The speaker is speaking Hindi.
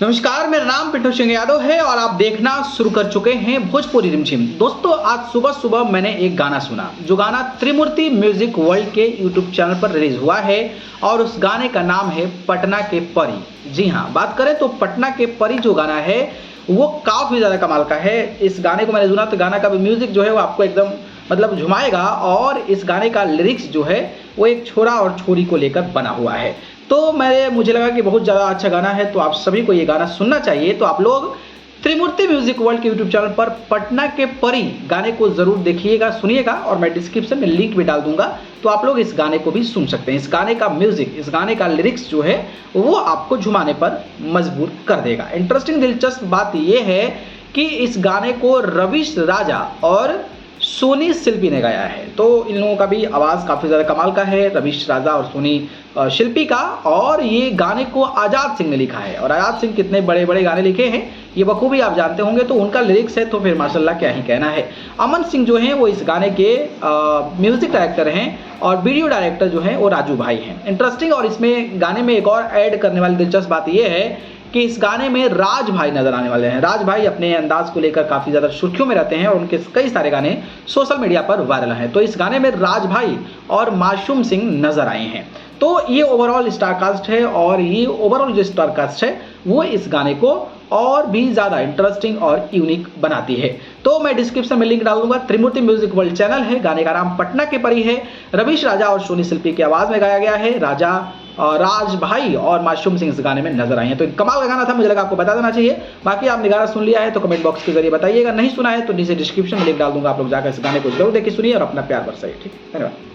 नमस्कार, मेरा नाम पिंटू सिंह यादव है और आप देखना शुरू कर चुके हैं भोजपुरी रिमझिम। दोस्तों, आज सुबह सुबह मैंने एक गाना सुना, जो गाना त्रिमूर्ति म्यूजिक वर्ल्ड के यूट्यूब चैनल पर रिलीज हुआ है और उस गाने का नाम है पटना के परी। जी हाँ, बात करें तो पटना के परी जो गाना है वो काफ़ी ज़्यादा कमाल का है। इस गाने को मैंने सुना तो गाना का भी म्यूजिक जो है वो आपको एकदम झुमाएगा और इस गाने का लिरिक्स जो है वो एक छोरा और छोरी को लेकर बना हुआ है। तो मुझे लगा कि बहुत ज़्यादा अच्छा गाना है, तो आप सभी को ये गाना सुनना चाहिए। तो आप लोग त्रिमूर्ति म्यूजिक वर्ल्ड के यूट्यूब चैनल पर पटना के परी गाने को ज़रूर देखिएगा, सुनिएगा और मैं डिस्क्रिप्शन में लिंक भी डाल दूंगा, तो आप लोग इस गाने को भी सुन सकते हैं। इस गाने का म्यूजिक, इस गाने का लिरिक्स जो है वो आपको झुमाने पर मजबूर कर देगा। इंटरेस्टिंग दिलचस्प बात यह है कि इस गाने को रवीश राजा और सोनी शिल्पी ने गाया है। तो इन लोगों का भी आवाज़ काफ़ी ज़्यादा कमाल का है, रवीश राजा और सोनी शिल्पी का। और ये गाने को आज़ाद सिंह ने लिखा है और आज़ाद सिंह कितने बड़े बड़े गाने लिखे हैं ये बखूबी आप जानते होंगे, तो उनका लिरिक्स है तो फिर माशाल्लाह क्या ही कहना है। अमन सिंह जो हैं वो इस गाने के म्यूज़िक डायरेक्टर हैं और वीडियो डायरेक्टर जो हैं वो राजू भाई हैं। इंटरेस्टिंग, और इसमें गाने में एक और ऐड करने वाली दिलचस्प बात यह है कि इस गाने में राज भाई नजर आने वाले हैं। राज भाई अपने अंदाज को लेकर काफ़ी ज़्यादा सुर्खियों में रहते हैं और उनके कई सारे गाने सोशल मीडिया पर वायरल हैं। तो इस गाने में राज भाई और मासूम सिंह नजर आए हैं। तो ये ओवरऑल स्टारकास्ट है और ये ओवरऑल जो स्टारकास्ट है वो इस गाने को और भी ज़्यादा इंटरेस्टिंग और यूनिक बनाती है। तो मैं डिस्क्रिप्शन में लिंक डाल दूंगा। त्रिमूर्ति म्यूजिक वर्ल्ड चैनल है, गाने का नाम पटना के परी है, रवीश राजा और सोनी शिल्पी की आवाज़ में गाया गया है। राज भाई और मासूम सिंह इस गाने में नजर आए हैं। तो एक कमाल का गाना था, मुझे लगा आपको बता देना चाहिए। बाकी आपने गाना सुन लिया है तो कमेंट बॉक्स के जरिए बताइएगा, नहीं सुना है तो नीचे डिस्क्रिप्शन में लिंक डाल दूंगा, आप लोग जाकर इस गाने को जरूर देखिए, सुनिए और अपना प्यार बरसाइए। ठीक, धन्यवाद।